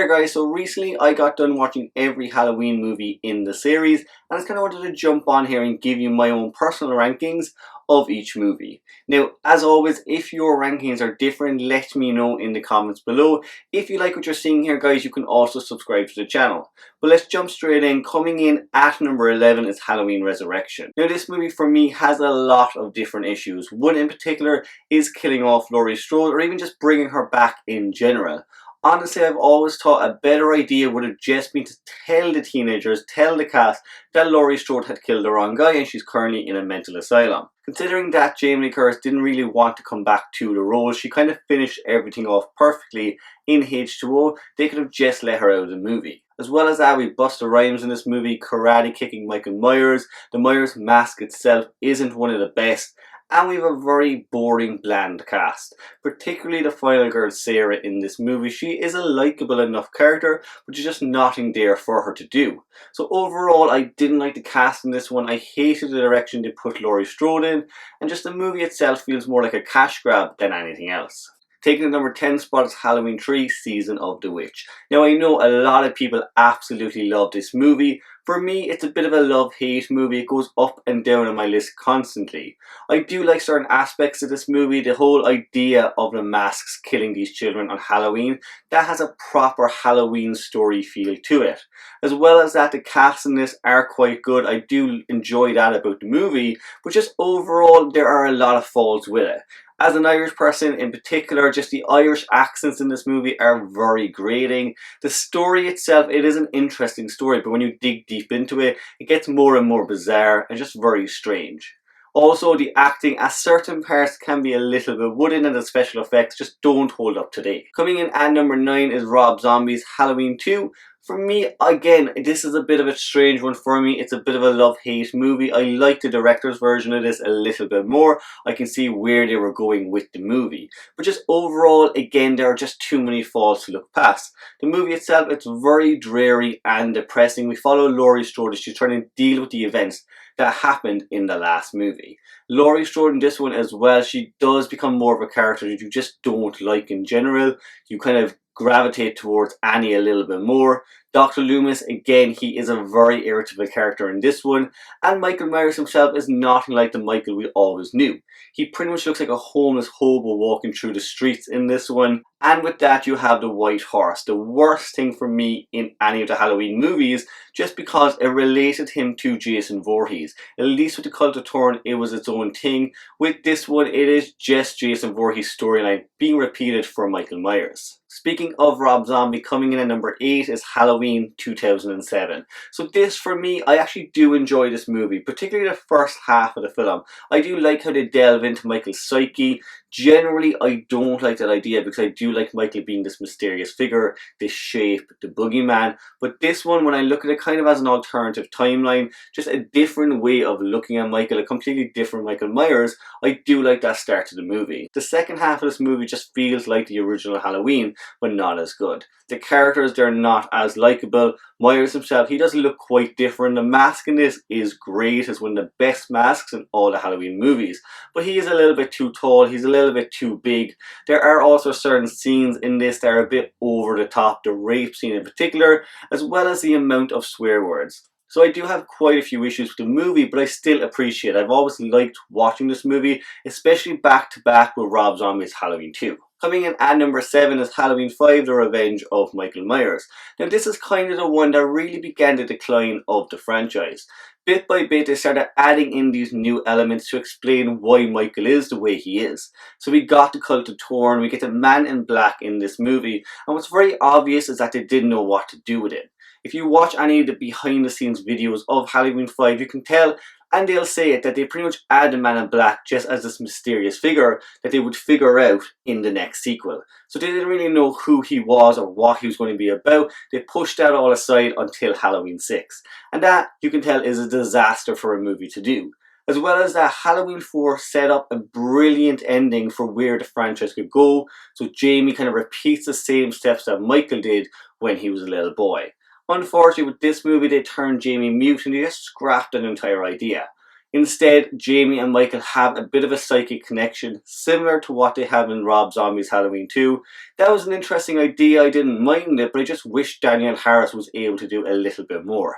there guys, so recently I got done watching every Halloween movie in the series and I just kind of wanted to jump on here and give you my own personal rankings of each movie. Now, as always, if your rankings are different, let me know in the comments below. If you like what you're seeing here guys, you can also subscribe to the channel. But let's jump straight in. Coming in at number 11 is Halloween Resurrection. Now this movie for me has a lot of different issues. One in particular is killing off Laurie Strode or even just bringing her back in general. Honestly, I've always thought a better idea would have just been to tell the teenagers, tell the cast, that Laurie Strode had killed the wrong guy and she's currently in a mental asylum. Considering that Jamie Lee Curtis didn't really want to come back to the role, she kind of finished everything off perfectly in H2O, they could have just let her out of the movie. As well as that, we Busta Rhymes in this movie, karate kicking Michael Myers. The Myers mask itself isn't one of the best. And we have a very boring, bland cast. Particularly the final girl, Sarah, in this movie. She is a likeable enough character, but there's just nothing there for her to do. So overall, I didn't like the cast in this one. I hated the direction they put Laurie Strode in. And just the movie itself feels more like a cash grab than anything else. Taking the number 10 spot is Halloween 3 Season of the Witch. Now I know a lot of people absolutely love this movie. For me, it's a bit of a love-hate movie. It goes up and down on my list constantly. I do like certain aspects of this movie. The whole idea of the masks killing these children on Halloween, that has a proper Halloween story feel to it. As well as that, the cast in this are quite good. I do enjoy that about the movie, but just overall, there are a lot of faults with it. As an Irish person in particular, just the Irish accents in this movie are very grating. The story itself, it is an interesting story, but when you dig deep into it, it gets more and more bizarre and just very strange. Also, the acting at certain parts can be a little bit wooden and the special effects just don't hold up today. Coming in at number 9 is Rob Zombie's Halloween 2. For me, again, this is a bit of a strange one for me. It's a bit of a love-hate movie. I like the director's version of this a little bit more. I can see where they were going with the movie. But just overall, again, there are just too many faults to look past. The movie itself, it's very dreary and depressing. We follow Laurie Strode as she's trying to deal with the events that happened in the last movie. Laurie Strode in this one as well, she does become more of a character that you just don't like in general. You kind of gravitate towards Annie a little bit more. Dr. Loomis, again, he is a very irritable character in this one. And Michael Myers himself is nothing like the Michael we always knew. He pretty much looks like a homeless hobo walking through the streets in this one. And with that, you have the White Horse. The worst thing for me in any of the Halloween movies, just because it related him to Jason Voorhees. At least with the Cult of Thorn, it was its own thing. With this one, it is just Jason Voorhees' storyline being repeated for Michael Myers. Speaking of Rob Zombie, coming in at number 8 is Halloween 2007. So this, for me, I actually do enjoy this movie, particularly the first half of the film. I do like how they delve into Michael's psyche. Generally, I don't like that idea because I do like Michael being this mysterious figure, this shape, the boogeyman. But this one, when I look at it kind of as an alternative timeline, just a different way of looking at Michael, a completely different Michael Myers, I do like that start to the movie. The second half of this movie just feels like the original Halloween, but not as good. The characters, they're not as likeable. Myers himself, he does look quite different. The mask in this is great. It's one of the best masks in all the Halloween movies. But he is a little bit too tall. He's a little bit too big. There are also certain scenes in this that are a bit over the top. The rape scene in particular, as well as the amount of swear words. So I do have quite a few issues with the movie, but I still appreciate it. I've always liked watching this movie, especially back to back with Rob Zombie's Halloween 2. Coming in at number 7 is Halloween 5, The Revenge of Michael Myers. Now this is kind of the one that really began the decline of the franchise. Bit by bit they started adding in these new elements to explain why Michael is the way he is. So we got the Cult of Thorn, we get the Man in Black in this movie, and what's very obvious is that they didn't know what to do with it. If you watch any of the behind the scenes videos of Halloween 5, you can tell, and they'll say it, that they pretty much add the Man in Black just as this mysterious figure that they would figure out in the next sequel. So they didn't really know who he was or what he was going to be about. They pushed that all aside until Halloween 6. And that, you can tell, is a disaster for a movie to do. As well as that, Halloween 4 set up a brilliant ending for where the franchise could go. So Jamie kind of repeats the same steps that Michael did when he was a little boy. Unfortunately, with this movie, they turned Jamie mute and they just scrapped an entire idea. Instead, Jamie and Michael have a bit of a psychic connection, similar to what they have in Rob Zombie's Halloween 2. That was an interesting idea, I didn't mind it, but I just wish Danielle Harris was able to do a little bit more.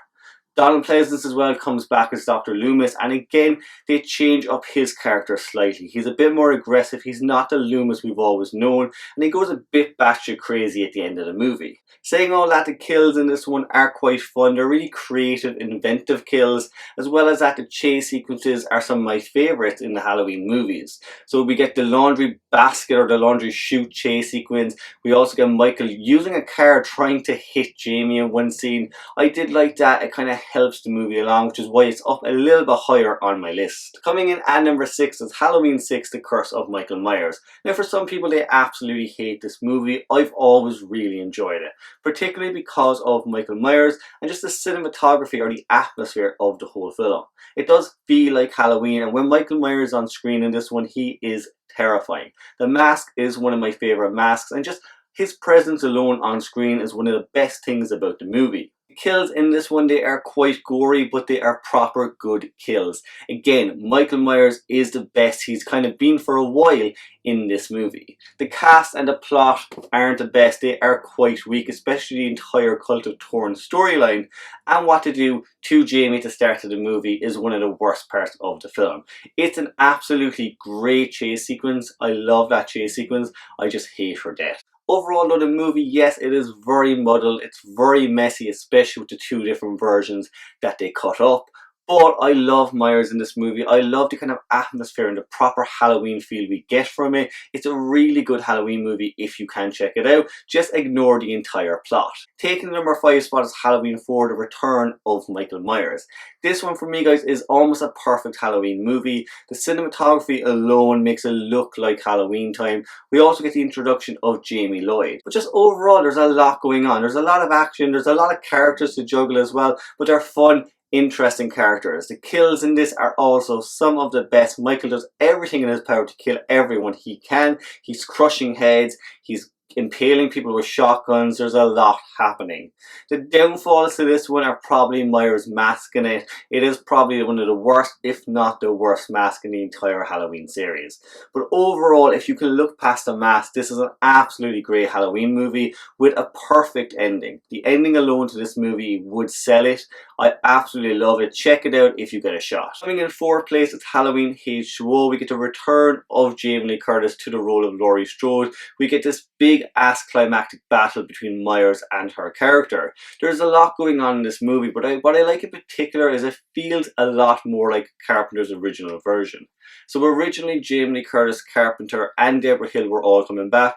Donald Pleasance as well comes back as Dr. Loomis, and again, they change up his character slightly. He's a bit more aggressive, he's not the Loomis we've always known, and he goes a bit batshit crazy at the end of the movie. Saying all that, the kills in this one are quite fun. They're really creative, inventive kills, as well as that the chase sequences are some of my favourites in the Halloween movies. So we get the laundry basket or the laundry chute chase sequence. We also get Michael using a car trying to hit Jamie in one scene. I did like that. It kind of helps the movie along, which is why it's up a little bit higher on my list. Coming in at number 6 is Halloween 6, The Curse of Michael Myers. Now for some people they absolutely hate this movie. I've always really enjoyed it, particularly because of Michael Myers and just the cinematography or the atmosphere of the whole film. It does feel like Halloween, and when Michael Myers is on screen in this one, he is terrifying. The mask is one of my favourite masks, and just his presence alone on screen is one of the best things about the movie. The kills in this one, they are quite gory, but they are proper good kills. Again, Michael Myers is the best he's kind of been for a while in this movie. The cast and the plot aren't the best, they are quite weak, especially the entire Cult of Thorn storyline, and what to do to Jamie at the start of the movie is one of the worst parts of the film. It's an absolutely great chase sequence. I love that chase sequence. I just hate her death. Overall though, the movie, yes, it is very muddled, it's very messy, especially with the two different versions that they cut up. But I love Myers in this movie. I love the kind of atmosphere and the proper Halloween feel we get from it. It's a really good Halloween movie if you can check it out. Just ignore the entire plot. Taking the number 5 spot is Halloween 4, The Return of Michael Myers. This one for me, guys, is almost a perfect Halloween movie. The cinematography alone makes it look like Halloween time. We also get the introduction of Jamie Lloyd. But just overall, there's a lot going on. There's a lot of action. There's a lot of characters to juggle as well. But they're fun, interesting characters. The kills in this are also some of the best. Michael does everything in his power to kill everyone he can. He's crushing heads. He's impaling people with shotguns. There's a lot happening. The downfalls to this one are probably Myers' mask in it. It is probably one of the worst, if not the worst mask in the entire Halloween series. But overall, if you can look past the mask, this is an absolutely great Halloween movie with a perfect ending. The ending alone to this movie would sell it. I absolutely love it. Check it out if you get a shot. Coming in 4th place, it's Halloween H2O. We get the return of Jamie Lee Curtis to the role of Laurie Strode. We get this big ass climactic battle between Myers and her character. There's a lot going on in this movie, but what I like in particular is it feels a lot more like Carpenter's original version. So originally Jamie Lee Curtis, Carpenter and Deborah Hill were all coming back.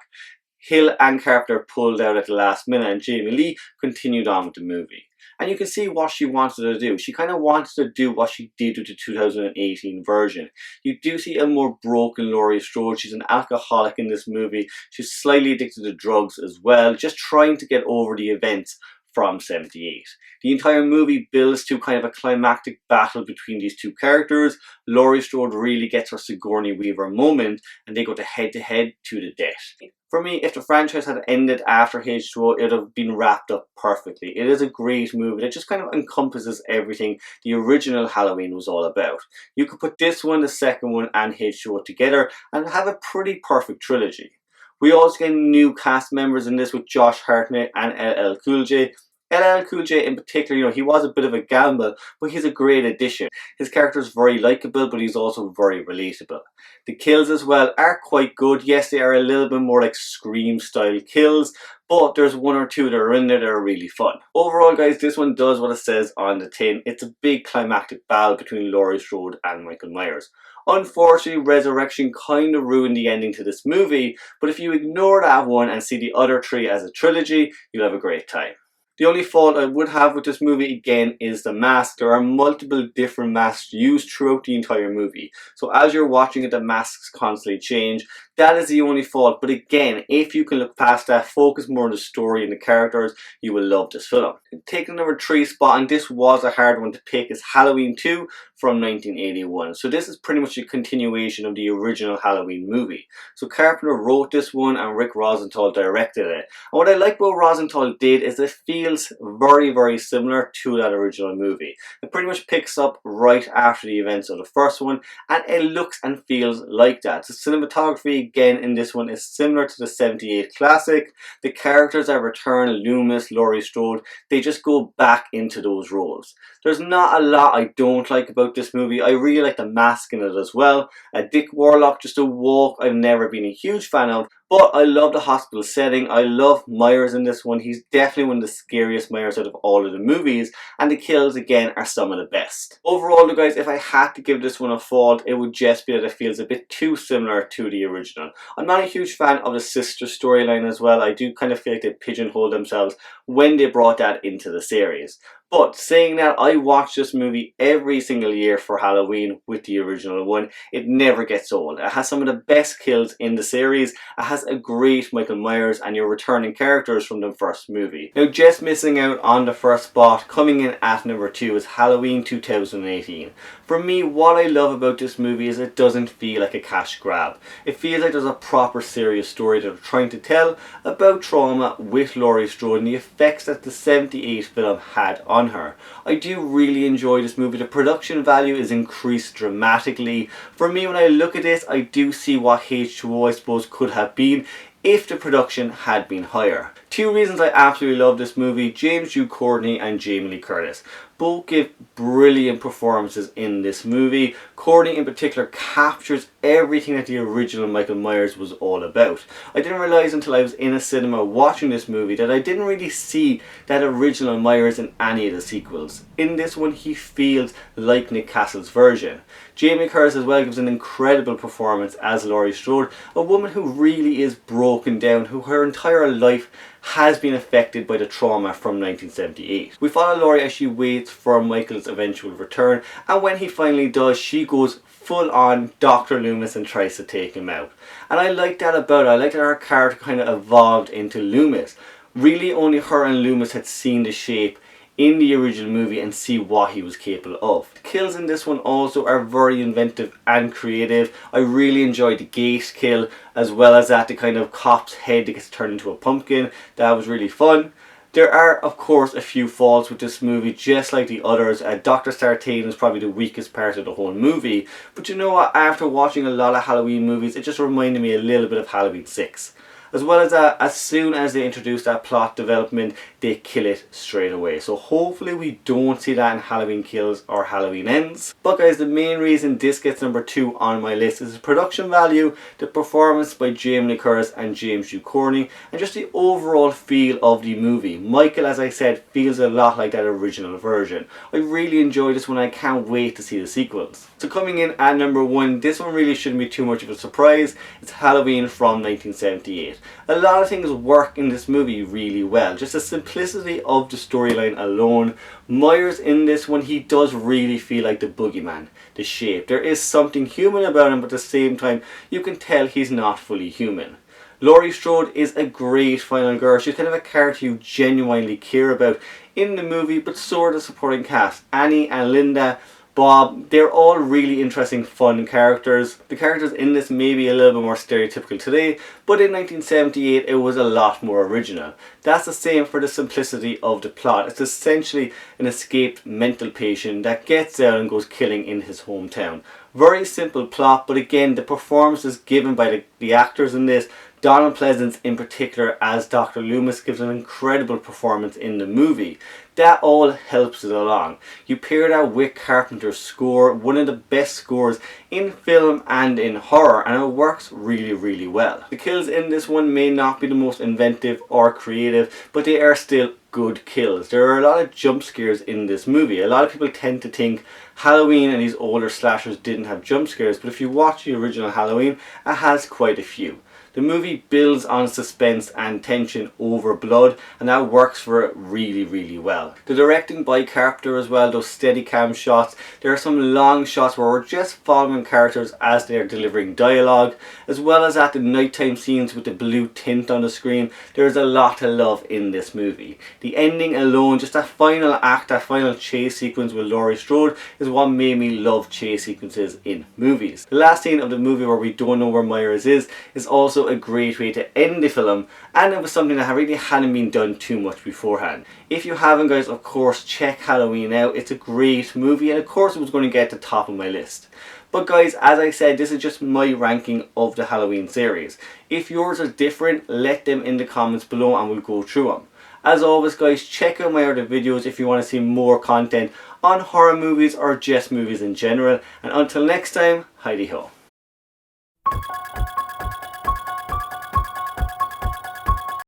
Hill and Carpenter pulled out at the last minute and Jamie Lee continued on with the movie. And you can see what she wanted to do. She kind of wanted to do what she did with the 2018 version. You do see a more broken Laurie Strode. She's an alcoholic in this movie. She's slightly addicted to drugs as well, just trying to get over the events from 78. The entire movie builds to kind of a climactic battle between these two characters. Laurie Strode really gets her Sigourney Weaver moment and they go to head to the death. For me, if the franchise had ended after H2O, it would have been wrapped up perfectly. It is a great movie that just kind of encompasses everything the original Halloween was all about. You could put this one, the second one, and H2O together and have a pretty perfect trilogy. We also get new cast members in this with Josh Hartnett and LL Cool J. LL Cool J in particular, he was a bit of a gamble, but he's a great addition. His character is very likeable, but he's also very relatable. The kills as well are quite good. Yes, they are a little bit more like Scream style kills, but there's one or two that are in there that are really fun. Overall, guys, this one does what it says on the tin. It's a big climactic battle between Laurie Strode and Michael Myers. Unfortunately, Resurrection kind of ruined the ending to this movie, but if you ignore that one and see the other three as a trilogy, you'll have a great time. The only fault I would have with this movie again is the mask. There are multiple different masks used throughout the entire movie. So as you're watching it, the masks constantly change. That is the only fault, but again, if you can look past that, focus more on the story and the characters, you will love this film. Taking the number 3 spot, and this was a hard one to pick, is Halloween 2 from 1981. So this is pretty much a continuation of the original Halloween movie. So Carpenter wrote this one and Rick Rosenthal directed it. And what I like about Rosenthal did is it feels very similar to that original movie. It pretty much picks up right after the events of the first one, and it looks and feels like that. The cinematography again in this one is similar to the 78 classic. The characters that return, Loomis, Laurie Strode, they just go back into those roles. There's not a lot I don't like about this movie. I really like the mask in it as well. Dick Warlock, just a walk I've never been a huge fan of. But I love the hospital setting. I love Myers in this one. He's definitely one of the scariest Myers out of all of the movies. And the kills, again, are some of the best. Overall, though, guys, if I had to give this one a fault, it would just be that it feels a bit too similar to the original. I'm not a huge fan of the sister storyline as well. I do kind of feel like they pigeonholed themselves when they brought that into the series. But saying that, I watch this movie every single year for Halloween with the original one. It never gets old. It has some of the best kills in the series. It has a great Michael Myers and your returning characters from the first movie. Now, just missing out on the first spot, coming in at number 2 is Halloween 2018. For me, what I love about this movie is it doesn't feel like a cash grab. It feels like there's a proper serious story that they're trying to tell about trauma with Laurie Strode and the effects that the 78 film had on her. I do really enjoy this movie. The production value is increased dramatically. For me, when I look at this, I do see what H2O I suppose could have been if the production had been higher. 2 reasons I absolutely love this movie: James Hugh Courtney and Jamie Lee Curtis. Both give brilliant performances in this movie. Courtney in particular captures everything that the original Michael Myers was all about. I didn't realise until I was in a cinema watching this movie that I didn't really see that original Myers in any of the sequels. In this one, he feels like Nick Castle's version. Jamie Curtis as well gives an incredible performance as Laurie Strode, a woman who really is broken down, who her entire life has been affected by the trauma from 1978. We follow Laurie as she waits for Michael's eventual return, and when he finally does, she goes full on Dr. Loomis and tries to take him out. And I like that about her. I like that her character kind of evolved into Loomis. Really only her and Loomis had seen the shape in the original movie and see what he was capable of. The kills in this one also are very inventive and creative. I really enjoyed the gate kill, as well as that the kind of cop's head that gets turned into a pumpkin. That was really fun. There are, of course, a few faults with this movie, just like the others. Dr. Sartain is probably the weakest part of the whole movie. But you know what? After watching a lot of Halloween movies, it just reminded me a little bit of Halloween 6. As well as that, as soon as they introduce that plot development, they kill it straight away. So hopefully we don't see that in Halloween Kills or Halloween Ends. But guys, the main reason this gets number 2 on my list is the production value, the performance by Jamie Lee Curtis and James Hugh Courtney, and just the overall feel of the movie. Michael, as I said, feels a lot like that original version. I really enjoyed this one. I can't wait to see the sequels. So coming in at number 1, this one really shouldn't be too much of a surprise. It's Halloween from 1978. A lot of things work in this movie really well. Just the simplicity of the storyline alone. Myers in this one, he does really feel like the boogeyman, the shape. There is something human about him, but at the same time, you can tell he's not fully human. Laurie Strode is a great final girl. She's kind of a character you genuinely care about in the movie, but so are the supporting cast. Annie and Linda, Bob, they're all really interesting, fun characters. The characters in this may be a little bit more stereotypical today, but in 1978 it was a lot more original. That's the same for the simplicity of the plot. It's essentially an escaped mental patient that gets out and goes killing in his hometown. Very simple plot, but again, the performances given by the actors in this, Donald Pleasance in particular as Dr. Loomis, gives an incredible performance in the movie. That all helps it along. You pair that with Carpenter's score, one of the best scores in film and in horror, and it works really well. The kills in this one may not be the most inventive or creative, but they are still good kills. There are a lot of jump scares in this movie. A lot of people tend to think Halloween and these older slashers didn't have jump scares, but if you watch the original Halloween, it has quite a few. The movie builds on suspense and tension over blood, and that works for it really well. The directing by Carpenter as well, those steady cam shots, there are some long shots where we're just following characters as they're delivering dialogue, as well as at the nighttime scenes with the blue tint on the screen. There's a lot to love in this movie. The ending alone, just that final act, that final chase sequence with Laurie Strode is what made me love chase sequences in movies. The last scene of the movie where we don't know where Myers is also a great way to end the film, and it was something that really hadn't been done too much beforehand. If you haven't, guys, of course check Halloween out. It's a great movie, and of course it was going to get to the top of my list. But guys, as I said, this is just my ranking of the Halloween series. If yours are different, let them in the comments below and we'll go through them. As always, guys, check out my other videos if you want to see more content on horror movies or just movies in general. And until next time, Heidi ho.